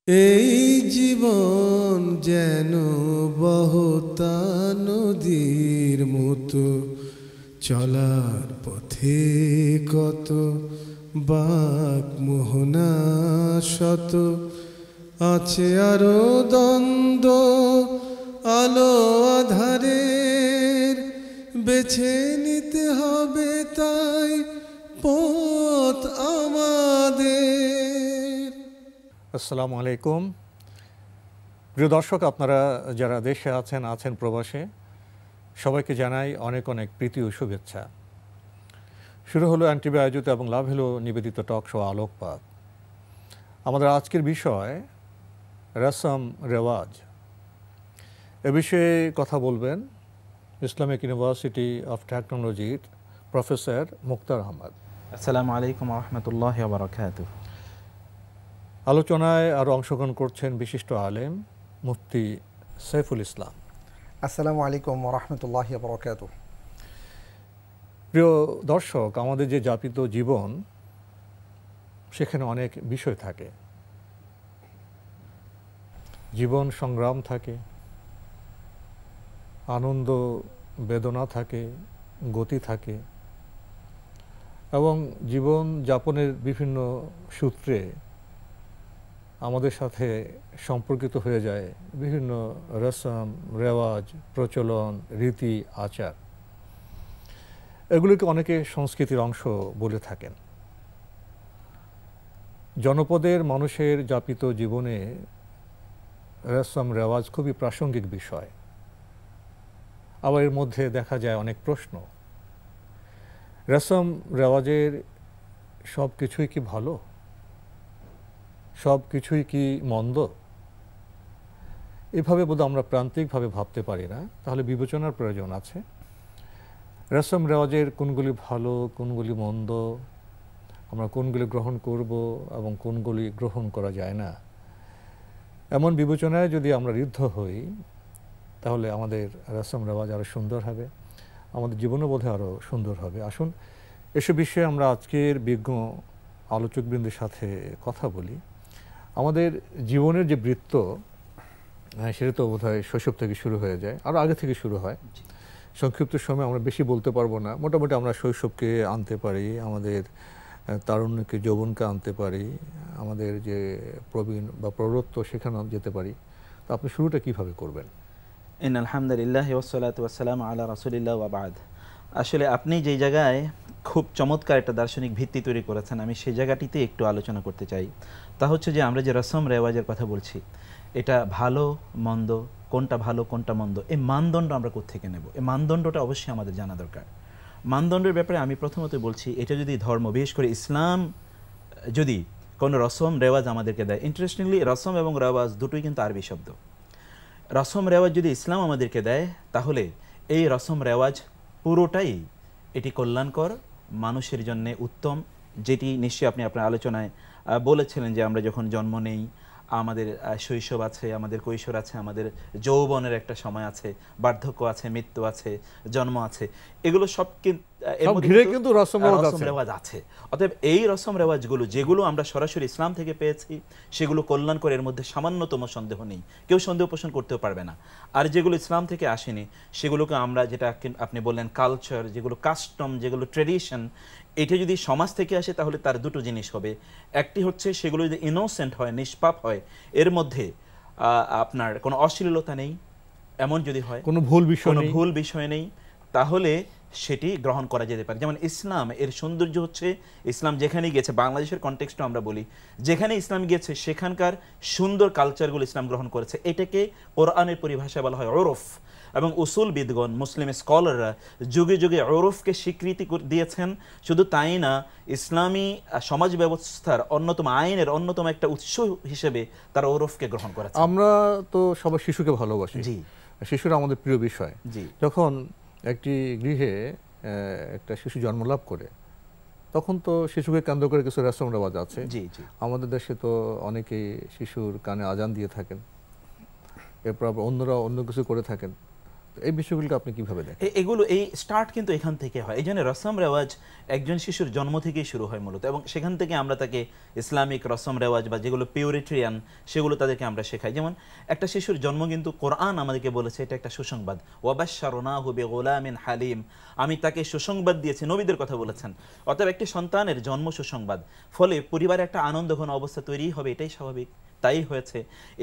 এই জীবন যেন বহতা নদীর মতো, চলার পথে কত বাক মোহনা শত, আছে আরো দ্বন্দ্ব আলো আধারের, বেছে নিতে হবে তাই পথ আমাদের। আসসালামু আলাইকুম প্রিয় দর্শক, আপনারা যারা দেশে আছেন প্রবাসে, সবাইকে জানাই অনেক অনেক প্রীতি ও শুভেচ্ছা। শুরু হলো এনটিভি আয়োজিত এবং লাভ হলো নিবেদিত টক শো আলোকপাত। আমাদের আজকের বিষয় রসম রেওয়াজ। এ বিষয়ে কথা বলবেন ইসলামিক ইউনিভার্সিটি অফ টেকনোলজির প্রফেসর মুক্তার আহমদ। আসসালামু আলাইকুম ওয়া রাহমাতুল্লাহি ওয়া বারাকাতুহু। আলোচনায় আরও অংশগ্রহণ করছেন বিশিষ্ট আলেম মুফতি সাইফুল ইসলাম। আসসালামু আলাইকুম ওয়া রাহমাতুল্লাহি ওয়া বারাকাতুহু। প্রিয় দর্শক, আমাদের যে যাপিত জীবন, সেখানে অনেক বিষয় থাকে। জীবন সংগ্রাম থাকে, আনন্দ বেদনা থাকে, গতি থাকে, এবং জীবন যাপনের বিভিন্ন সূত্রে আমাদের সাথে সম্পর্কিত হয়ে যায় বিভিন্ন রসম রেওয়াজ, প্রচলন, রীতি আচার। এগুলিকে অনেকে সংস্কৃতির অংশ বলে থাকেন। জনপদের মানুষের যাপিত জীবনে রসম রেওয়াজ খুবই প্রাসঙ্গিক বিষয়। আবার এর মধ্যে দেখা যায় অনেক প্রশ্ন। রসম রেওয়াজের সব কিছুই কি ভালো? সব কিছুই কি মন্দ? এভাবে বোধহয় আমরা প্রান্তিকভাবে ভাবতে পারি না, তাহলে বিবেচনার প্রয়োজন আছে। রসম রেওয়াজের কোনগুলি ভালো, কোনগুলি মন্দ, আমরা কোনগুলি গ্রহণ করব এবং কোনগুলি গ্রহণ করা যায় না, এমন বিবেচনায় যদি আমরা ঋদ্ধ হই, তাহলে আমাদের রসম রেওয়াজ আরও সুন্দর হবে, আমাদের জীবনও বোধহয় আরও সুন্দর হবে। আসুন এসব বিষয়ে আমরা আজকের বিজ্ঞ আলোচকবৃন্দের সাথে কথা বলি। আমাদের জীবনের যে বৃত্ত, সেটা তো বোধহয় শৈশব থেকে শুরু হয়ে যায়, আরও আগে থেকে শুরু হয়। সংক্ষিপ্ত সময় আমরা বেশি বলতে পারবো না, মোটামুটি আমরা শৈশবকে আনতে পারি, আমাদের তারুণ্যকে যৌবনকে আনতে পারি, আমাদের যে প্রবীণ বা প্রৌঢ়ত্ব সেখানেও যেতে পারি। তো আপনি শুরুটা কিভাবে করবেন? ইন্নাল হামদুলিল্লাহি ওয়াসসালাতু ওয়াসসালামু আলা রাসূলিল্লাহ ওয়া বা'দ। আসলে আপনি যেই জায়গায় খুব চমৎকার একটা দার্শনিক ভিত্তি তৈরি করেছেন, আমি সেই জায়গাটিতে একটু আলোচনা করতে চাই। তা হচ্ছে যে আমরা যে রসম রেওয়াজের কথা বলছি, এটা ভালো মন্দ, কোনটা ভালো কোনটা মন্দ, এই মানদণ্ড আমরা কোত্থেকে নেব? এই মানদণ্ডটা অবশ্যই আমাদের জানা দরকার। মানদণ্ডের ব্যাপারে আমি প্রথমত বলছি, এটা যদি ধর্ম, বিশেষ করে ইসলাম যদি কোনো রসম রেওয়াজ আমাদেরকে দেয়, ইন্টারেস্টিংলি রসম এবং রেওয়াজ দুটোই কিন্তু আরবি শব্দ। রসম রেওয়াজ যদি ইসলাম আমাদেরকে দেয়, তাহলে এই রসম রেওয়াজ পুরোটাই এটি কল্যাণকর, মানুষের জন্য উত্তম। যেটি নিশ্চয়ই আপনি আপনার আলোচনায় বলেছিলেন যে আমরা যখন জন্ম নেই, আমাদের শৈশব আছে, আমাদের কৈশোর আছে, আমাদের যৌবনের একটা সময় আছে, বার্ধক্য আছে, মৃত্যু আছে, জন্ম আছে, এগুলো সব কিন্তু রসম রেওয়াজ আছে। অতএব এই রসম রেওয়াজগুলো যেগুলো আমরা সরাসরি ইসলাম থেকে পেয়েছি, সেগুলো কল্যাণকর, এর মধ্যে সামান্যতম সন্দেহ নেই, কেউ সন্দেহ পোষণ করতেও পারবে না। আর যেগুলো ইসলাম থেকে আসেনি, সেগুলোকে আমরা, যেটা আপনি বললেন কালচার, যেগুলো কাস্টম, যেগুলো ট্রেডিশন, এটা যদি সমাজ থেকে আসে, তাহলে তার দুটো জিনিস হবে। একটি হচ্ছে সেগুলো যদি ইনোসেন্ট হয়, নিষ্পাপ হয়, এর মধ্যে আপনার কোনো অশ্লীলতা নেই, এমন যদি হয়, কোনো ভুল বিষয় নেই, তাহলে সেটি গ্রহণ করা যেতে পারে। যেমন ইসলাম, এর সৌন্দর্য হচ্ছে ইসলাম যেখানেই গেছে, বাংলাদেশের কনটেক্সটে আমরা বলি, যেখানে ইসলাম গিয়েছে সেখানকার সুন্দর কালচারগুলো ইসলাম গ্রহণ করেছে। এটাকে কোরআনের পরিভাষায় বলা হয় ওরফ। এবং উসুলবিদগণ, মুসলিম স্কলাররা যুগে যুগে ওরফকে স্বীকৃতি দিয়েছেন। শুধু তাই না, ইসলামী সমাজ ব্যবস্থার অন্যতম, আইনের অন্যতম একটা উৎস হিসেবে তারা ওরফকে গ্রহণ করেছে। আমরা তো সবাই শিশুকে ভালোবাসি, জি, শিশুরা আমাদের প্রিয় বিষয়। জি, যখন একটি গৃহে একটা শিশু জন্মলাভ করে, তখন তো শিশুকে কেন্দ্র করে কিছু রসম রেওয়াজ আছে। জি, জি। আমাদের দেশে তো অনেকেই শিশুর কানে আজান দিয়ে থাকেন, এরপর অন্যরা অন্য কিছু করে থাকেন। এই বিষয়গুলোকে আপনি কিভাবে দেখেন? এগুলো এই স্টার্ট কিন্তু এখান থেকে হয়। এই জন্য রসম রেওয়াজ একজন শিশুর জন্ম থেকেই শুরু হয় মূলত, এবং সেখান থেকে আমরা তাকে ইসলামিক রসম রেওয়াজ বা যেগুলো পিউরিটেরিয়ান সেগুলো তাদেরকে আমরা শেখাই। যেমন একটা শিশুর জন্ম কিন্তু কোরআন আমাদেরকে বলেছে এটা একটা সুসংবাদ, ওয়াবাশশারনাহু বিগুলামিন হালিম, আমি তাকে সুসংবাদ দিয়েছি, নবীদের কথা বলেছেন। অতএব একটি সন্তানের জন্ম সুসংবাদ, ফলে পরিবারে একটা আনন্দঘন অবস্থা তৈরি হবে, এটাই স্বাভাবিক, তাই হয়েছে।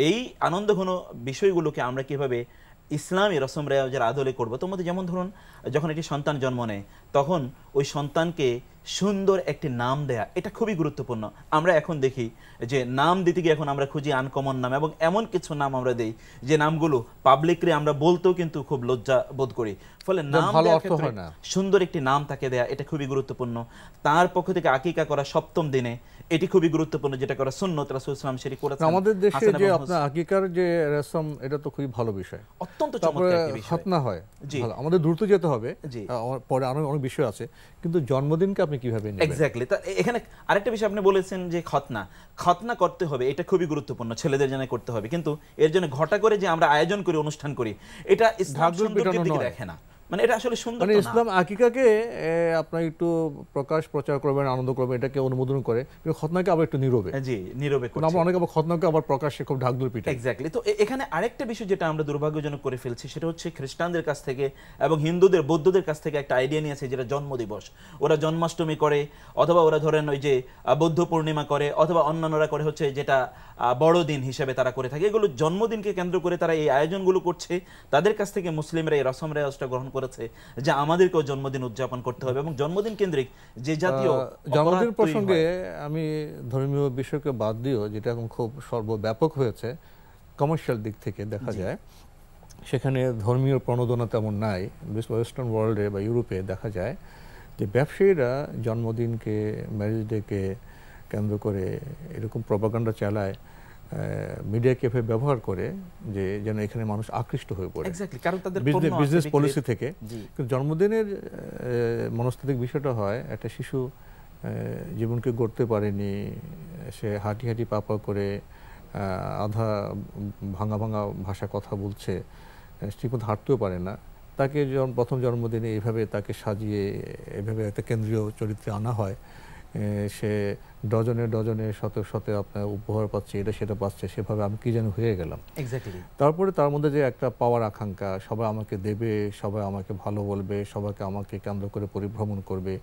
এই আনন্দঘন বিষয়গুলোকে আমরা কিভাবে ইসলামী রসম রেওয়াজের আদলে করবো, তোর মধ্যে যেমন ধরুন যখন একটি সন্তান জন্ম নেয় তখন ওই সন্তানকে সুন্দর একটি নাম দেয়া, এটা খুবই গুরুত্বপূর্ণ। আমরা এখন দেখি যে নাম দিতে গিয়ে এখন আমরা খুঁজি আনকমন নাম, এবং এমন কিছু নাম আমরা দেই যে নামগুলো পাবলিকলি আমরা বলতেও কিন্তু খুব লজ্জা বোধ করি। ফলে নাম দেওয়ার ক্ষেত্রে সুন্দর একটি নাম তাকে দেয়া, এটা খুবই গুরুত্বপূর্ণ। তার পক্ষ থেকে আকিকা করা ৭ম দিনে, এটি খুবই গুরুত্বপূর্ণ, যেটা করা সুন্নত, রাসূল সাল্লাল্লাহু আলাইহি ওয়াসাল্লাম করেছেন। আমাদের দেশে যে আপনার আকিকার যে রসম, এটা তো খুবই ভালো বিষয়, অত্যন্ত চমৎকার একটি বিষয়। খতনা হয়, ভালো, আমাদের দ্রুত যেতে হবে, পরে আরো অনেক বিষয় আছে, কিন্তু জন্মদিনকে আপনি কিভাবে নেবেন? এক্স্যাক্টলি। তা এখানে আরেকটা বিষয় আপনি বলেছেন যে খতনা করতে হবে, এটা খুবই গুরুত্বপূর্ণ, ছেলেদের জন্য করতে হবে, কিন্তু এর জন্য ঘটা করে যে আমরা আয়োজন করি, অনুষ্ঠান করি, এটা ইসলাম সৌন্দর্যের দিকে দেখে না। মানে এটা আসলে সুন্দর না। ইসলাম আকিকাকে আপনার একটু প্রকাশ প্রচার করবেন, আনন্দ করবেন, এটাকে অনুমোদন করে, কিন্তু খতনাকে আবার একটু নীরবে, জি নীরবে করছে। আমরা অনেকে আবার খতনাকে আবার প্রকাশ্যে খুব ঢাকঢোল পিটাই। এক্স্যাক্টলি। তো এখানে আরেকটা বিষয় যেটা আমরা দুর্ভাগ্যজনক করে ফেলছি, সেটা হচ্ছে খ্রিস্টানদের কাছ থেকে এবং হিন্দুদের, বৌদ্ধদের কাছ থেকে একটা আইডিয়া নিয়েছে যেটা জন্মদিবস। ওরা জন্মাষ্টমী করে, অথবা ওরা ধরেন ওই যে বৌদ্ধ পূর্ণিমা করে, অথবা অন্যান্যরা করে হচ্ছে যেটা বড়দিন হিসেবে তারা করে থাকে। এগুলো জন্মদিনকে কেন্দ্র করে তারা এই আয়োজনগুলো করছে। তাদের কাছ থেকে মুসলিমরা এই রসম রেওয়াজটা গ্রহণ করেছে যে আমাদেরকেও জন্মদিন উদযাপন করতে হবে, এবং জন্মদিন কেন্দ্রিক যে জাতীয় জন্মদিন প্রসঙ্গে আমি ধর্মীয় বিষয়কে বাদ দিও, যেটা এখন খুব সর্বব্যাপক হয়েছে, কমার্শিয়াল দিক থেকে দেখা যায় সেখানে ধর্মীয় প্রণোদনা তেমন নাই। ওয়েস্টার্ন ওয়ার্ল্ডে বা ইউরোপে দেখা যায় যে ব্যবসায়ীরা জন্মদিনকে, ম্যারেজ ডেকে কেন্দ্র করে এরকম প্রপাগান্ডা চালায়, মিডিয়া ক্যাফে ব্যবহার করে, যে যেন এখানে মানুষ আকৃষ্ট হয়ে পড়ে বিজনেস পলিসি থেকে। কিন্তু জন্মদিনের মনস্তাত্ত্বিক বিষয়টা হয়, একটা শিশু জীবনকে গড়তে পারেনি, সে হাঁটি হাঁটি পা পা করে আধা ভাঙা ভাঙা ভাষা কথা বলছে, ঠিকমতো হাঁটতেও পারে না, তাকে প্রথম জন্মদিনে এইভাবে তাকে সাজিয়ে এভাবে একটা কেন্দ্রীয় চরিত্রে আনা হয়, সে ডজনে ডজনে শত শত আপনার উপহার পাচ্ছে, এটা সেটা পাচ্ছে, সেভাবে আমি কি যেন হয়ে গেলাম। তারপরে তার মধ্যে যে একটা পাওয়ার আকাঙ্ক্ষা, সবাই আমাকে দেবে, সবাই আমাকে ভালো বলবে, সবাইকে আমাকে কেন্দ্র করে পরিভ্রমণ করবে,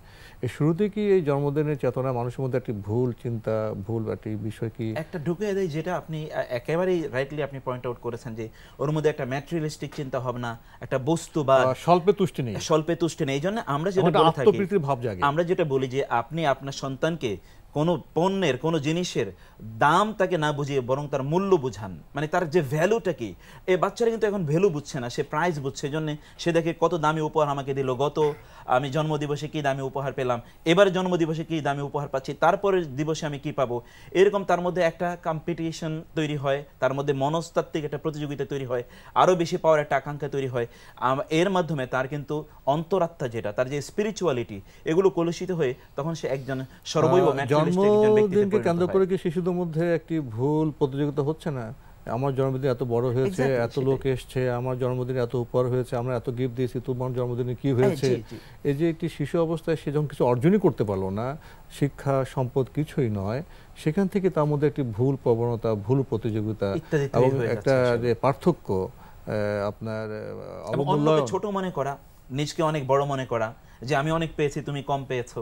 এই শুরুতে কি এই জন্মদিনের চেতনা মানুষের মধ্যে একটি ভুল চিন্তা, ভুল একটি বিষয় কি একটা ঢুকে দেয়, যেটা আপনি একেবারেই রাইটলি আপনি পয়েন্ট আউট করেছেন, যে ওর মধ্যে একটা ম্যাটেরিয়ালিস্টিক চিন্তা ভাবনা, একটা বস্তু বা স্বল্পে তুষ্টি নেই, স্বল্পে তুষ্টি নেই। এই জন্য আমরা যেটা বলে থাকি, আত্মপ্রীতির ভাব জাগে। আমরা যেটা বলি যে আপনি আপনার সন্তানকে কোনো পণ্যের, কোনো জিনিসের দাম তাকে না বুঝিয়ে বরং তার মূল্য বুঝান, মানে তার যে ভ্যালুটা কি। এই বাচ্চারা কিন্তু এখন ভ্যালু বুঝছে না, সে প্রাইস বুঝছে। এই জন্য সে দেখে কত দামি উপহার আমাকে দিল, গত আমি জন্মদিবসে কি দামি উপহার পেলাম, এবারে জন্মদিবসে কি দামি উপহার পাচ্ছি, তারপরের দিবসে আমি কি পাবো, এরকম তার মধ্যে একটা কম্পিটিশন তৈরি হয়, তার মধ্যে মনস্তাত্ত্বিক একটা প্রতিযোগিতা তৈরি হয়, আরও বেশি পাওয়ার একটা আকাঙ্ক্ষা তৈরি হয়। এর মাধ্যমে তার কিন্তু অন্তরাত্মা, যেটা তার যে স্পিরিচুয়ালিটি, এগুলো কলুষিত হয়ে তখন সে একজন সর্বৈব জন্মদিনকে কেন্দ্র করে কি শিশুদের মধ্যে একটি ভুল প্রতিযোগিতা হচ্ছে না? আমার জন্মদিন এত বড় হয়েছে, এত লোক এসছে, আমার জন্মদিনে এত উপহার হয়েছে, আমরা এত গিফট দিয়েছি, তোমার জন্মদিনে কি হয়েছে? এই যে একটি শিশু অবস্থায় সে যখন কিছু অর্জনই করতে পারলো না, শিক্ষা সম্পদ কিছুই নয়, সেখান থেকে তার মধ্যে একটি ভুল প্রবণতা, ভুল প্রতিযোগিতা এবং একটা যে পার্থক্য, আপনার ছোট মনে করা, নিজকে অনেক বড় মনে করা, যে আমি অনেক পেয়েছি তুমি কম পেয়েছো,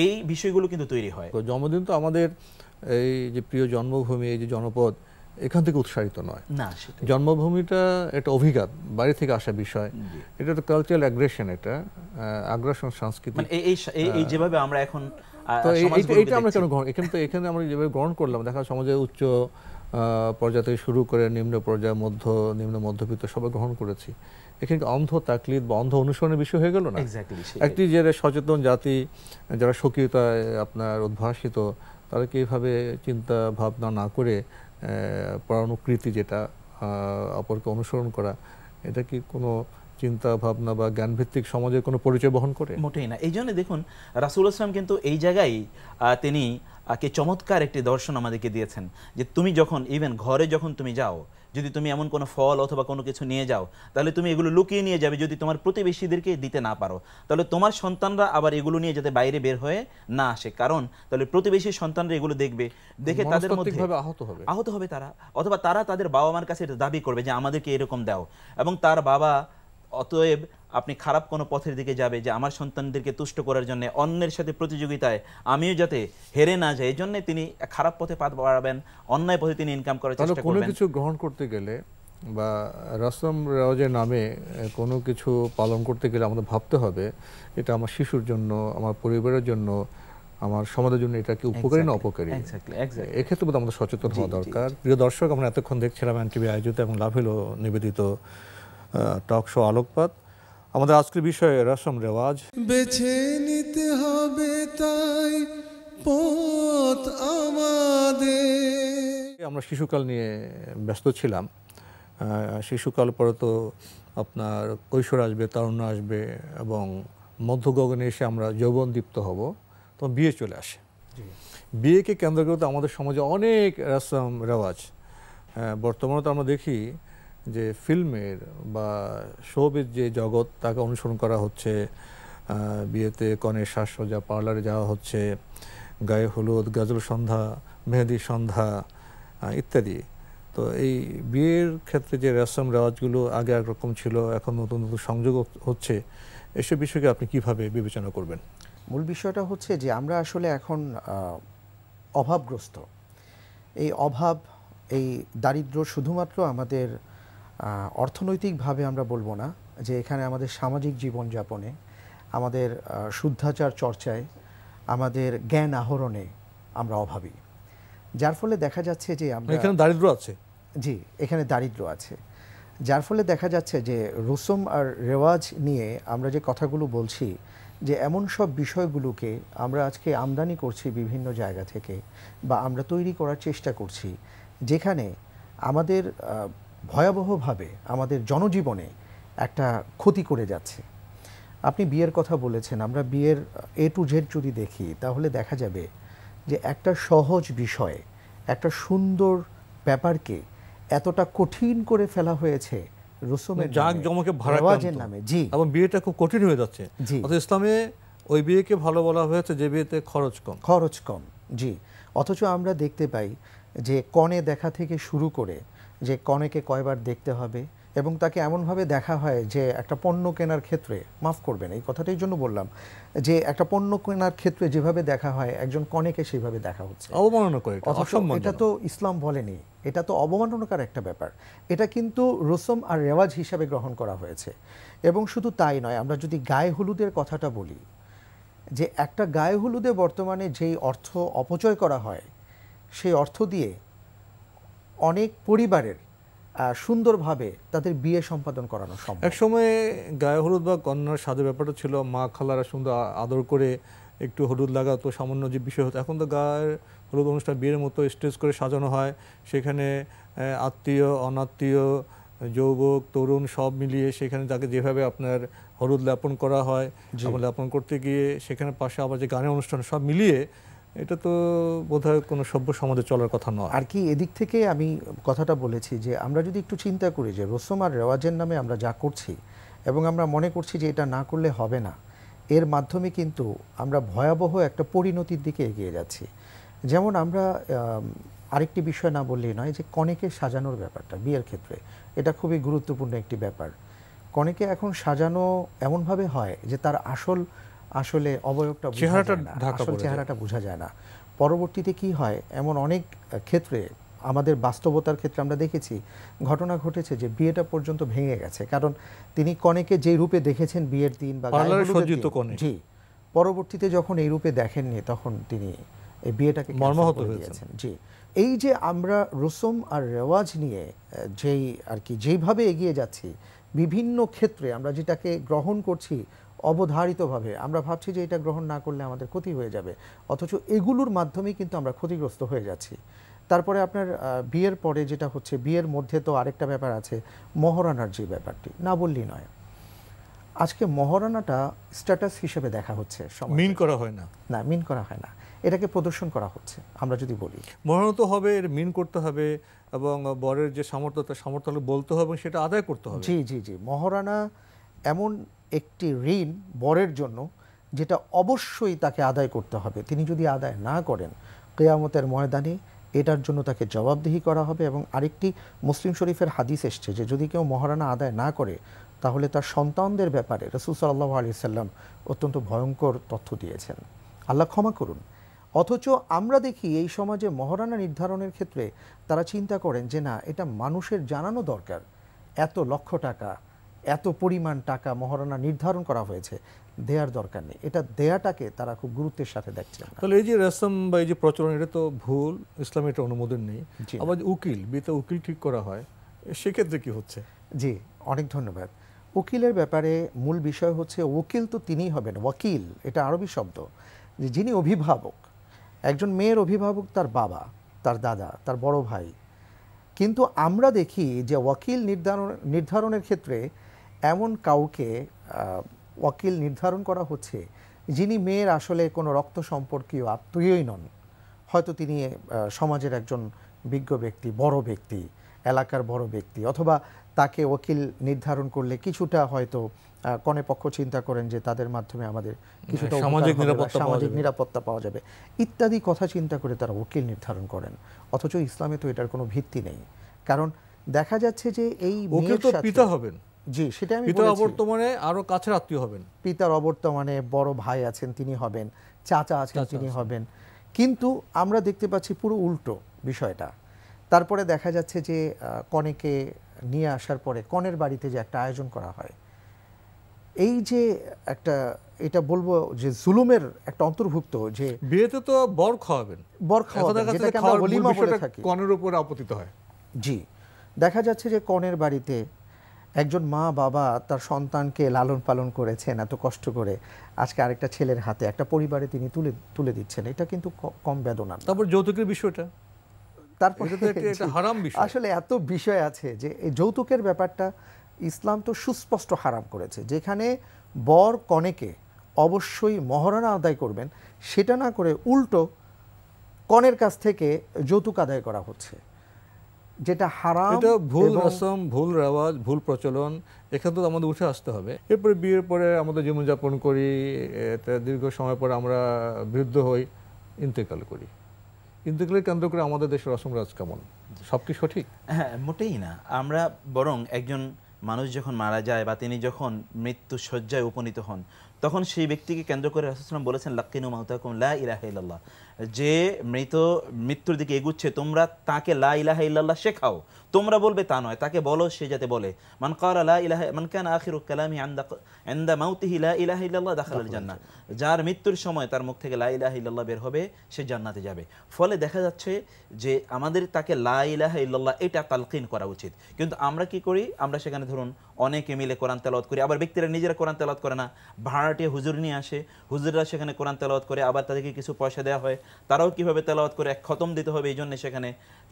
এই বিষয়গুলো কিন্তু তৈরি হয়। জন্মদিন তো আমাদের এই যে প্রিয় জন্মভূমি, এই যে জনপদ, এখান থেকে উৎসাহিত নয়। জন্মভূমিটা একটা অভিঘাত, বাড়ি থেকে আসা বিষয়, এটা তো কালচারাল অ্যাগ্রেশন, এটা আগ্রাসন সংস্কৃতি। এই যেভাবে আমরা এখন এইটা আমরা কেন গ্রহণ, এখানে আমরা যেভাবে গ্রহণ করলাম, দেখা সমাজে উচ্চ পর্যায় থেকে শুরু করে নিম্ন পর্যায়, নিম্ন মধ্যবিত্ত সবাই গ্রহণ করেছি। এখানে অন্ধ তাকলিদ বা অন্ধ অনুসরণের বিষয় হয়ে গেল না। একটি যে সচেতন জাতি, যারা স্বকীয়তায় আপনার উদ্ভাসিত, তারা কি এইভাবে চিন্তা ভাবনা না করে পরানুকৃতি, যেটা অপরকে অনুসরণ করা, এটা কি কোনো চিন্তা ভাবনা বা জ্ঞানভিত্তিক সমাজের কোনো পরিচয় বহন করে? মোটেই না। এই জন্য দেখুন রাসূল আসলাম কিন্তু এই জায়গায় তিনি চমৎকার একটি দর্শন আমাদেরকে দিয়েছেন, যে তুমি যখন ইভেন ঘরে যখন তুমি যাও, যদি তুমি এমন কোনো ফল অথবা কোনো কিছু নিয়ে যাও, তাহলে তুমি এগুলো লুকিয়ে নিয়ে যাবে। যদি তোমার প্রতিবেশীদেরকে দিতে না পারো, তাহলে তোমার সন্তানরা আবার এগুলো নিয়ে যাতে বাইরে বের হয়ে না আসে, কারণ তাহলে প্রতিবেশীর সন্তানরা এগুলো দেখবে, দেখে তাদের মধ্যে মনস্তাত্ত্বিকভাবে আহত হবে তারা, অথবা তারা তাদের বাবা মার কাছে এটা দাবি করবে যে আমাদেরকে এরকম দাও, এবং তার বাবা, অতএব আপনি খারাপ কোনো পথের দিকে যাবে যে আমার সন্তানদেরকে তুষ্ট করার জন্য অন্যের সাথে প্রতিযোগিতায় আমিও যাতে হেরে না যাই, এই জন্য তিনি খারাপ পথে পা বাড়াবেন, অন্যায় পথে তিনি ইনকাম করার চেষ্টা করবেন। কোনো কিছু গ্রহণ করতে গেলে বা রসম রেওয়াজের নামে কোনো কিছু পালন করতে গেলে আমাদের ভাবতে হবে এটা আমার শিশুর জন্য, আমার পরিবারের জন্য, আমার সমাজের জন্য এটা কি উপকারী না অপকারী। এক্ষেত্রে বোধহয় আমাদের সচেতন হওয়া দরকার। প্রিয় দর্শক, আমরা এতক্ষণ দেখছিলাম এনটিভি আয়োজিত এবং লাভেলো নিবেদিত টক শো আলোকপাত। আমাদের আজকের বিষয় রসম রেওয়াজ। বেছে নিতে হবে তাই পথ আমাদের। আমরা শিশুকাল নিয়ে ব্যস্ত ছিলাম। শিশুকাল পরে তো আপনার কৈশোর আসবে, তারুণ্য আসবে এবং মধ্য গগনে এসে আমরা যৌবনদীপ্ত হব, তখন বিয়ে চলে আসে। বিয়েকে কেন্দ্র করে তো আমাদের সমাজে অনেক রসম রেওয়াজ। বর্তমানে তো আমরা দেখি যে ফিল্মের বা শোবিজ যে জগৎ, তাকে অনুসরণ করা হচ্ছে। বিয়েতে কনের সাজসজ্জা, পার্লারে যাওয়া হচ্ছে, গায়ে হলুদ, গাজল সন্ধ্যা, মেহেদি সন্ধ্যা ইত্যাদি। তো এই বিয়ের ক্ষেত্রে যে রসম রেওয়াজগুলো আগে একরকম ছিল, এখন নতুন নতুন সংযোগ হচ্ছে, এসব বিষয়কে আপনি কিভাবে বিবেচনা করবেন? মূল বিষয়টা হচ্ছে যে আমরা আসলে এখন অভাবগ্রস্ত। এই অভাব, এই দারিদ্র্য শুধুমাত্র আমাদের অর্থনৈতিকভাবে আমরা বলবো না, যে এখানে আমাদের সামাজিক জীবনযাপনে, আমাদের শুদ্ধাচার চর্চায়, আমাদের জ্ঞান আহরণে আমরা অভাবী। যার ফলে দেখা যাচ্ছে যে আমরা এখানে দারিদ্র্য আছে। জি, এখানে দারিদ্র্য আছে। যার ফলে দেখা যাচ্ছে যে রসম আর রেওয়াজ নিয়ে আমরা যে কথাগুলো বলছি, যে এমন সব বিষয়গুলোকে আমরা আজকে আমদানি করছি বিভিন্ন জায়গা থেকে, বা আমরা তৈরি করার চেষ্টা করছি, যেখানে আমাদের ভয়াবহভাবে আমাদের জনজীবনে একটা ক্ষতি করে যাচ্ছে। আপনি বিয়ের কথা বলেছেন, আমরা বিয়ের A to Z যদি দেখি, তাহলে দেখা যাবে যে একটা সহজ বিষয়, একটা সুন্দর ব্যাপারকে এতটা কঠিন করে ফেলা হয়েছে রসমের জাঁকজমকে রেওয়াজের নামে। জি, এবং বিয়েটা খুব কঠিন হয়ে যাচ্ছে। জি, অথচ ইসলামে ওই বিয়েকে ভালো বলা হয়েছে যে বিয়েতে খরচ কম। জি। অথচ আমরা দেখতে পাই যে কনে দেখা থেকে শুরু করে যে কনেকে কয়বার দেখতে হবে, এবং তাকে এমনভাবে দেখা হয় যে একটা পণ্য কেনার ক্ষেত্রে, মাফ করবেন এই কথাটাই জন্য বললাম, যে একটা পণ্য কেনার ক্ষেত্রে যেভাবে দেখা হয় একজন কনেকে সেভাবে দেখা হচ্ছে, অবমাননা করে। এটা তো ইসলাম বলেনি, এটা তো অবমাননাকার একটা ব্যাপার। এটা কিন্তু রসম আর রেওয়াজ হিসাবে গ্রহণ করা হয়েছে। এবং শুধু তাই নয়, আমরা যদি গায়ে হলুদের কথাটা বলি, যে একটা গায়ে হলুদে বর্তমানে যেই অর্থ অপচয় করা হয়, সেই অর্থ দিয়ে অনেক পরিবারের সুন্দরভাবে তাদের বিয়ে সম্পাদন করানো সম্ভব। এক সময় গায়ে হলুদ বা কন্যার সাজের ব্যাপারটা ছিল, মা খালারা সুন্দর আদর করে একটু হলুদ লাগাতো, সামান্য যে বিষয় হতো। এখন তো গায়ের হলুদ অনুষ্ঠান বিয়ের মতো স্টেজ করে সাজানো হয়, সেখানে আত্মীয় অনাত্মীয়, যুবক তরুণ সব মিলিয়ে সেখানে তাকে যেভাবে আপনার হলুদ লেপন করা হয়, লেপন করতে গিয়ে সেখানে পাশে আবার যে গানের অনুষ্ঠান, সব মিলিয়ে এটা তো বোধহয় কোনো সভ্য সমাজে চলার কথা নয়। আর কি এদিক থেকে আমি কথাটা বলেছি যে আমরা যদি একটু চিন্তা করি যে রসম আর রেওয়াজের নামে আমরা যা করছি, এবং আমরা মনে করছি যে এটা না করলে হবে না, এর মাধ্যমে কিন্তু আমরা ভয়াবহ একটা পরিণতির দিকে এগিয়ে যাচ্ছি। যেমন আমরা আরেকটি বিষয় না বললেই নয়, যে কনেকে সাজানোর ব্যাপারটা বিয়ের ক্ষেত্রে, এটা খুবই গুরুত্বপূর্ণ একটি ব্যাপার। কনেকে এখন সাজানো এমনভাবে হয় যে তার আসলে অবয়বটা, চেহারাটা বোঝা যায় না। পরবর্তীতে কি হয়, এমন অনেক ক্ষেত্রে আমাদের বাস্তবতার ক্ষেত্রে আমরা দেখেছি, ঘটনা ঘটেছে যে বিয়েটা পর্যন্ত ভেঙে গেছে, কারণ তিনি কনেকে যে রূপে দেখেছেন বিয়ের দিন বা জি, পরবর্তীতে যখন এই রূপে দেখেননি, তখন তিনি এই বিয়েটাকে মর্মাহত হয়েছেন। জি, এই যে আমরা রসম আর রেওয়াজ নিয়ে যেইভাবে এগিয়ে যাচ্ছি, বিভিন্ন ক্ষেত্রে আমরা যেটাকে গ্রহণ করছি অবধারিতভাবে, আমরা ভাবছি যে এটা গ্রহণ না করলে আমাদের ক্ষতি হয়ে যাবে, অথচ এগুলোর মাধ্যমেই কিন্তু আমরা ক্ষতিগ্রস্ত হয়ে যাচ্ছি। তারপরে আপনার বিয়ের পরে যেটা হচ্ছে, বিয়ের মধ্যে তো আরেকটা ব্যাপার আছে, মহারানার যে ব্যাপারটি, না বললেই নয়। আজকে মহারানাটা স্ট্যাটাস হিসেবে দেখা হচ্ছে, মিন করা হয় না, মিন করা হয় না। এটাকে প্রদর্শন করা হচ্ছে আমরা যদি বলি। মহারণা তো হবে, এর মিন করতে হবে এবং বরের যে সামর্থ্য তার সামর্থ্য হলে বলতে হবে, সেটা আদায় করতে হবে। জি জি জি, মহারণা এমন একটি ঋণ বরের জন্য যেটা অবশ্যই তাকে আদায় করতে হবে। তিনি যদি আদায় না করেন, কিয়ামতের ময়দানে এটার জন্য তাকে জবাবদিহি করা হবে। এবং আরেকটি মুসলিম শরীফের হাদিস এসছে যে যদি কেউ মহারণা আদায় না করে তাহলে তার সন্তানদের ব্যাপারে রাসূল সাল্লাল্লাহু আলাইহি সাল্লাম অত্যন্ত ভয়ঙ্কর তথ্য দিয়েছেন। আল্লাহ ক্ষমা করুন। অথচ আমরা দেখি এই সমাজে মহারণা নির্ধারণের ক্ষেত্রে তারা চিন্তা করেন যে না, এটা মানুষের জানানো দরকার, এত লক্ষ টাকা, এত পরিমাণ টাকা মহারণা নির্ধারণ করা হয়েছে, দেয়ার দরকার নেই। এটা দেয়াটাকে তারা খুব গুরুত্বের সাথে দেখছেন না। তাহলে এই যে রসম বা এই যে প্রচলন, এটা তো ভুল, ইসলামে এটা অনুমোদন নেই। জি। আবার উকিল, বিয়েতে উকিল ঠিক করা হয়, সেক্ষেত্রে কি হচ্ছে? জি, অনেক ধন্যবাদ। উকিলের ব্যাপারে মূল বিষয় হচ্ছে উকিল তো তিনিই হবেন, ওয়াকিল এটা আরবি শব্দ, যে যিনি অভিভাবক। একজন মেয়ের অভিভাবক তার বাবা, তার দাদা, তার বড় ভাই। কিন্তু আমরা দেখি যে ওয়াকিল নির্ধারণের ক্ষেত্রে এমন কাউকে ওয়াকিল নির্ধারণ করা হচ্ছে যিনি মেয়ের আসলে কোনো রক্ত সম্পর্কীয় আত্মীয়ই নন। হয়তো তিনি সমাজের একজন বিজ্ঞ ব্যক্তি, বড় ব্যক্তি, এলাকার বড় ব্যক্তি, অথবা তাকে ওকিল নির্ধারণ করলে কিছুটা হয়তো কনে পক্ষ চিন্তা করেন যে তাদের মাধ্যমে আমাদের কিছুটা সামাজিক নিরাপত্তা পাওয়া যাবে ইত্যাদি কথা চিন্তা করে তারা ওকিল নির্ধারণ করেন। অথচ ইসলামে তো এটার কোনো ভিত্তি নেই। কারণ দেখা যাচ্ছে যে এই উকিল তো পিতা হবেন। জি, সেটা আমি পিতার অবর্তমানে আরো কাছের আত্মীয় হবেন। পিতার অবর্তমানে বড় ভাই আছেন তিনি হবেন, চাচা আছেন তিনি হবেন। কিন্তু আমরা দেখতে পাচ্ছি পুরো উল্টো বিষয়টা। তারপরে দেখা যাচ্ছে যে কনেকে নিয়ে আসার পরে কনের বাড়িতে যে একটা আয়োজন করা হয়, এই যে একটা, এটা বলবো যে জুলুমের একটা অন্তর্ভুক্ত, যে বিয়েতে তো বর খাওয়াবেন, বর খাওয়াবেন, যেটাকে আমরা ওলিমা বলে থাকি, কনের উপর আপতিত হয়। জি, দেখা যাচ্ছে যে কনের বাড়িতে একজন মা বাবা তার সন্তানকে লালন পালন করেছেন এত কষ্ট করে, আজকে আরেকটা ছেলের হাতে একটা পরিবারে তিনি তুলে দিচ্ছেন। এটা কিন্তু কম বেদনা। তারপর যৌতুকের বিষয়টা, তারপর এটা হারাম বিষয়। আসলে এত বিষয় আছে যে এই যৌতুকের ব্যাপারটা ইসলাম তো সুস্পষ্ট হারাম করেছে। যেখানে বর কনেকে অবশ্যই মহারণা আদায় করবেন, সেটা না করে উল্টো কনের কাছ থেকে যৌতুক আদায় করা হচ্ছে, যেটা হারাম। এটা ভুল রসম, ভুল রেওয়াজ, ভুল প্রচলন। এখান থেকে আমাদের উঠে আসতে হবে। এরপরে বিয়ের পরে আমাদের জীবনযাপন করি, দীর্ঘ সময় পরে আমরা বৃদ্ধ হই, ইন্তেকাল করি। ইন্তেকালের কেন্দ্র করে আমাদের দেশের রসম রাজ কেমন? সব কি সঠিক? হ্যাঁ, মোটেই না। আমরা বরং একজন মানুষ যখন মারা যায় বা তিনি যখন মৃত্যু শয্যায় উপনীত হন, তখন সেই ব্যক্তিকে কেন্দ্র করে রাসূলুল্লাহ সাল্লাল্লাহু আলাইহি ওয়াসাল্লাম বলেছেন লাক্কিনু মাউতাকুম লা ইলাহা ইল্লাল্লাহ। যে মৃত্যুর দিকে এগুচ্ছে তোমরা তাকে লা ইলাহা ইল্লাল্লাহ শেখাও। তোমরা বলবে তা নয়, তাকে বলো সে যাতে বলে। মান ক্বালা লা ইলাহা, মান কানা আখিরু কালামি ইনদা মাউতিহি লা ইলাহা ইল্লাল্লাহ দাখালাল জান্নাহ। যার মৃত্যুর সময় তার মুখ থেকে লা ইলাহা ইল্লাল্লাহ বের হবে, সে জান্নাতে যাবে। ফলে দেখা যাচ্ছে যে আমাদের তাকে লা ইলাহা ইল্লাল্লাহ এটা তালকিন করা উচিত। কিন্তু আমরা কি করি? আমরা সেখানে ধরুন অনেকে মিলে কোরআন তেলাওয়াত করি, আবার ব্যক্তিরা নিজেরা কোরআন তেলাওয়াত করে না, ভাড়াটিয়া হুজুর নিয়ে আসে, হুজুররা সেখানে কোরআন তেলাওয়াত করে, আবার তাদেরকে কিছু পয়সা দেওয়া হয়, তারাও কিভাবে তেলাওয়াত করে, এক খতম দিতে হবে, এই জন্য সেখানে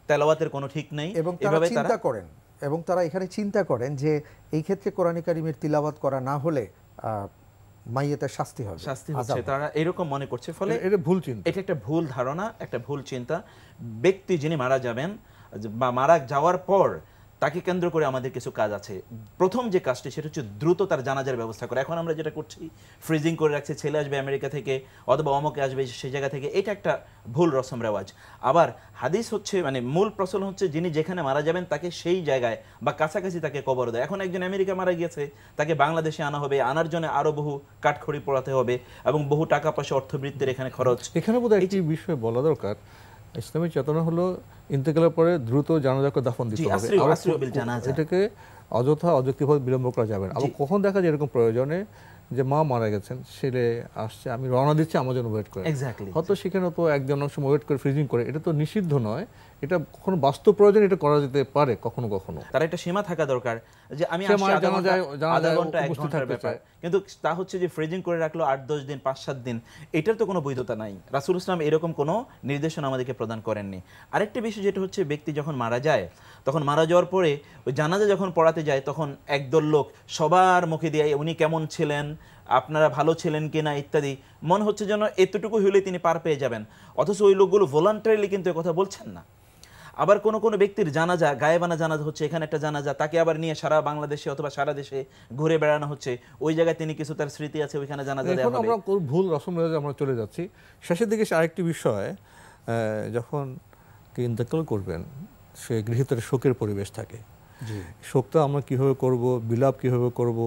তেলাওয়াতের কোনো ঠিক নেই। এবং তারা এখানে চিন্তা করেন যে এই ক্ষেত্রে কোরআন কারীমের তিলাওয়াত করা না হলে মাইয়েতের শাস্তি হচ্ছে, তারা এরকম মনে করছে। ফলে এটা ভুল চিন্তা, এটা একটা ভুল ধারণা, একটা ভুল চিন্তা। ব্যক্তি যিনি মারা যাবেন বা মারা যাওয়ার পর তাকে কেন্দ্র করে আমাদের কিছু কাজ আছে। প্রথম যে কাজটি সেটা হচ্ছে দ্রুত তার জানাজার ব্যবস্থা করা। এখন আমরা যেটা করছি, ফ্রিজিং করে রাখছি, ছেলে আসবে আমেরিকা থেকে অথবা অমকে আসবে সেই জায়গা থেকে, এটা একটা ভুল রসম রেওয়াজ। আবার হাদিস হচ্ছে, মানে মূল প্রচলন হচ্ছে যিনি যেখানে মারা যাবেন তাকে সেই জায়গায় বা কাছাকাছি তাকে কবর দেয়। এখন একজন আমেরিকা মারা গিয়েছে, তাকে বাংলাদেশে আনা হবে, আনার জন্য আরো বহু কাঠখড়ি পোড়াতে হবে এবং বহু টাকা পয়সা অর্থবৃত্তির এখানে খরচ। এখানে বোধহয় একটি বিষয় বলা দরকার, ইসলামী চেতনা হলো ইন্তেকালের পরে দ্রুত জানাজাকে দাফন দিতে হবে, এটাকে অযথা অযৌক্তিকভাবে বিলম্ব করা যাবে না। আবার কখন দেখা যায় এরকম প্রয়োজনে যে মা মারা গেছেন, ছেলে আসছে, আমি রওনা দিচ্ছি, আমার জন্য ওয়েট করে, হয়তো সেখানে তো একজন সময় ওয়েট করে ফ্রিজিং করে, এটা তো নিষিদ্ধ নয়। এটা কখনো বাস্তব প্রয়োজন এটা করা যেতে পারে কখনো কখনো। তার একটা সীমা থাকা দরকার যে আমি আধা ঘন্টা 1 ঘন্টার ব্যাপার, কিন্তু তা হচ্ছে যে ফ্রিজিং করে রাখলো 8-10 দিন, 5-7 দিন, এটার তো কোনো বৈধতা নাই। রাসূলুল্লাহ সাল্লাল্লাহু আলাইহি ওয়াসাল্লাম এরকম কোনো নির্দেশনা আমাদেরকে প্রদান করেননি। আরেকটা বিষয় যেটা হচ্ছে, ব্যক্তি যখন মারা যায়, তখন মারা যাওয়ার পরে ওই জানাজা যখন পড়াতে যায়, তখন একদল লোক সবার মুখে দিয়ে উনি কেমন ছিলেন, আপনারা ভালো ছিলেন কিনা ইত্যাদি, মনে হচ্ছে যেন এতটুকু হলে তিনি পার পেয়ে যাবেন, অথচ ওই লোকগুলো ভলান্টারিলি কিন্তু কথা বলছেন না। আবার কোন কোন ব্যক্তির জানাজা, গায়েবানা জানাজা হচ্ছে, এখানে একটা জানাজা, তাকে আবার নিয়ে সারা বাংলাদেশে অথবা সারা দেশে ঘুরে বেড়ানো হচ্ছে, ওই জায়গায় তিনি কিছু তার স্মৃতি আছে ওইখানে জানাজা দেওয়া এখন হবে। আমরা ভুল রসম রেওয়াজে আমরা চলে যাচ্ছি। শেষের দিকে আরেকটি বিষয়, যখন ইন্তেকাল করবেন সে গৃহীত শোকের পরিবেশ থাকে। শোকটা আমরা কীভাবে করব, বিলাপ কীভাবে করব,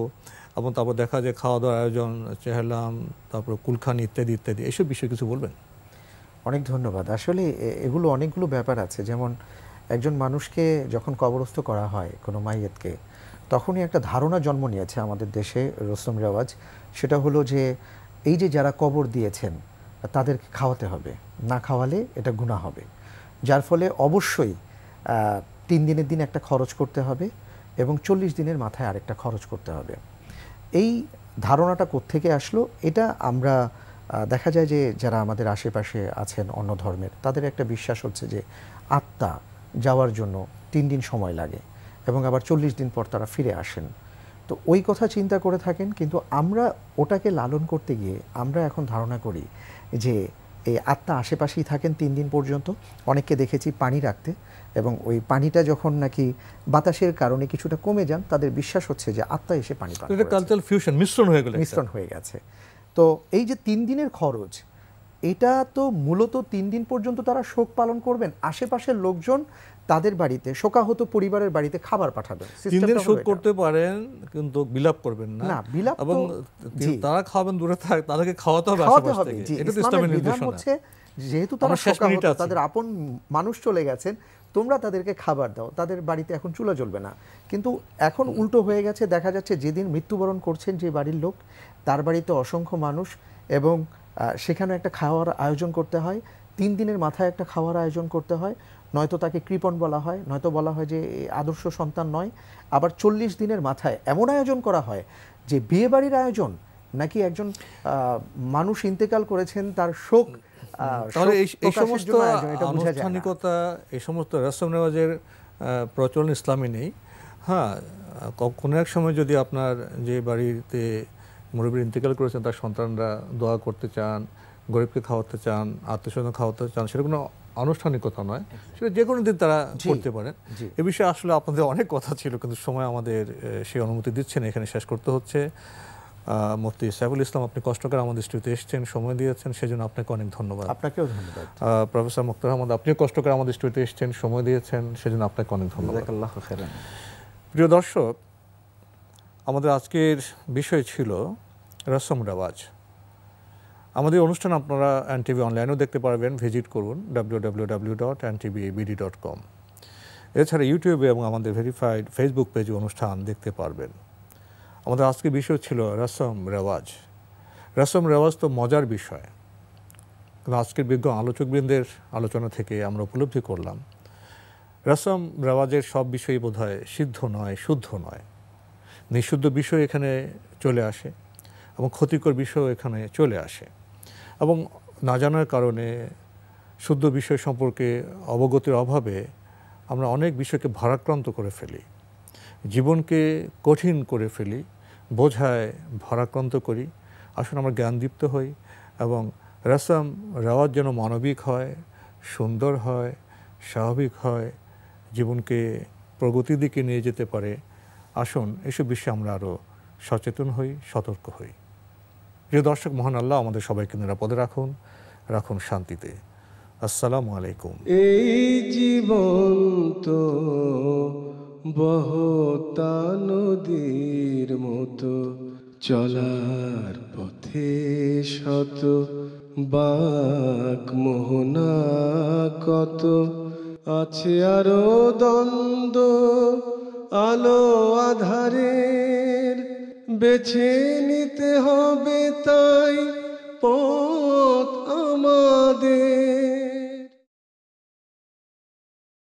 এবং তারপর দেখা যায় খাওয়া দাওয়ার আয়োজন, চেহলাম, তারপর কুলখানি ইত্যাদি ইত্যাদি, এইসব বিষয়ে কিছু বলবেন? অনেক ধন্যবাদ। আসলে এগুলো অনেকগুলো ব্যাপার আছে। যেমন একজন মানুষকে যখন কবরস্থ করা হয় কোনো মাইয়েতকে, তখনই একটা ধারণা জন্ম নিয়েছে আমাদের দেশে রসম রেওয়াজ, সেটা হলো যে এই যে যারা কবর দিয়েছেন তাদেরকে খাওয়াতে হবে, না খাওয়ালে এটা গুনাহ হবে। যার ফলে অবশ্যই 3 দিনের দিন একটা খরচ করতে হবে এবং 40 দিনের মাথায় আরেকটা খরচ করতে হবে। এই ধারণাটা কোত্থেকে আসলো? এটা আমরা দেখা যায় যে যারা আমাদের আশেপাশে আছেন অন্য ধর্মের, তাদের একটা বিশ্বাস হচ্ছে যে আত্মা যাওয়ার জন্য 3 দিন সময় লাগে এবং আবার 40 দিন পর তারা ফিরে আসেন। তো ওই কথা চিন্তা করে থাকেন, কিন্তু আমরা ওটাকে লালন করতে গিয়ে আমরা এখন ধারণা করি যে এই আত্মা আশেপাশেই থাকেন 3 দিন পর্যন্ত। অনেককে দেখেছি পানি রাখতে, এবং ওই পানিটা যখন নাকি বাতাসের কারণে কিছুটা কমে যান, তাদের বিশ্বাস হচ্ছে যে আত্মা এসে পানি পান করেছে। কালচারাল ফিউশন, মিশ্রণ হয়ে গেছে। তো এই যে 3 দিনের খরচ, এটা তো মূলত 3 দিন পর্যন্ত তারা শোক পালন করবেন, আশেপাশের লোকজন তাদের বাড়িতে, শোকাহত পরিবারের বাড়িতে খাবার পাঠাবেন। 3 দিন শোক করতে পারেন কিন্তু বিলাপ করবেন না। না, বিলাপ এবং তারা খাবেন দূরে থাক, তাদেরকে খাওয়াতে হবে আশেপাশ থেকে। এটা তো ইসলামের নির্দেশনা হচ্ছে, যেহেতু তারা শোকাহত, তাদের আপন মানুষ চলে গেছেন, তোমরা তাদেরকে খাবার দাও। তাদের বাড়িতে এখন চুলা জ্বলবে না। কিন্তু এখন উল্টো হয়ে গেছে, দেখা যাচ্ছে যেদিন মৃত্যুবরণ করছেন যে বাড়ির লোক, তার বাড়িতে অসংখ্য মানুষ, এবং সেখানে একটা খাওয়ার আয়োজন করতে হয়। 3 দিনের মাথায় একটা খাওয়ার আয়োজন করতে হয়, নয়তো তাকে কৃপণ বলা হয়, নয়তো বলা হয় যে আদর্শ সন্তান নয়। আবার 40 দিনের মাথায় এমন আয়োজন করা হয় যে বিয়ে বাড়ির আয়োজন, নাকি একজন মানুষ ইন্তেকাল করেছেন তার শোক। তাহলে এই সমস্ত আনুষ্ঠানিকতা, এই সমস্ত রসম রেওয়াজের প্রচলন ইসলামে নেই। হ্যাঁ, কোনো এক সময় যদি আপনার যে বাড়িতে মুরব্বী ইন্তেকাল করেছেন তার সন্তানরা দোয়া করতে চান, গরিবকে খাওয়াতে চান, আত্মীয়স্বজন খাওয়াতে চান, সেটা কোনো আনুষ্ঠানিকতা নয়, সেটা যে কোনো দিন তারা করতে পারেন। এ বিষয়ে আসলে আপনাদের অনেক কথা ছিল, কিন্তু সময় আমাদের সেই অনুমতি দিচ্ছে না, এখানে শেষ করতে হচ্ছে। মুফতি সাইফুল ইসলাম, আপনি কষ্ট করে আমাদের স্টুডিওতে এসেছেন, সময় দিয়েছেন, সেজন্য আপনাকে অনেক ধন্যবাদ। আপনাকেও ধন্যবাদ। প্রফেসর মুক্তার আহমদ, আপনিও কষ্ট করে আমাদের স্টুডিওতে এসেছেন, সময় দিয়েছেন, সেজন্য আপনাকে অনেক ধন্যবাদ। প্রিয় দর্শক, আমাদের আজকের বিষয় ছিল রসম রেওয়াজ। আমাদের অনুষ্ঠান আপনারা এনটিভি অনলাইনেও দেখতে পারবেন, ভিজিট করুন www.ntvbd.com। এছাড়া ইউটিউবে এবং আমাদের ভেরিফাইড ফেসবুক পেজে অনুষ্ঠান দেখতে পারবেন। আমাদের আজকের বিষয় ছিল রসম রেওয়াজ। রসম রেওয়াজ তো মজার বিষয়, কিন্তু আজকের বিজ্ঞ আলোচকবৃন্দের আলোচনা থেকে আমরা উপলব্ধি করলাম রসম রেওয়াজের সব বিষয়ই বোধহয় সিদ্ধ নয়, শুদ্ধ নয়। নিষিদ্ধ বিষয় এখানে চলে আসে এবং ক্ষতিকর বিষয় এখানে চলে আসে, এবং না জানার কারণে শুদ্ধ বিষয় সম্পর্কে অবগতির অভাবে আমরা অনেক বিষয়কে ভারাক্রান্ত করে ফেলি, জীবনকে কঠিন করে ফেলি, বোঝায় ভারাক্রান্ত করি। আসুন আমরা জ্ঞানদীপ্ত হই এবং রসম রেওয়াজ যেন মানবিক হয়, সুন্দর হয়, স্বাভাবিক হয়, জীবনকে প্রগতির দিকে নিয়ে যেতে পারে। আসুন এসব বিষয়ে আমরা আরও সচেতন হই, সতর্ক হই। প্রিয় দর্শক, মহান আল্লাহ আমাদের সবাইকে নিরাপদে রাখুন, রাখুন শান্তিতে। আসসালামু আলাইকুম। এই জীবন তো বহতা নদীর মতো, চলার পথে শত বাঁক মোহনা কত, আছে আরো দ্বন্দ্ব আলো আধারের, বেছে নিতে হবে তাই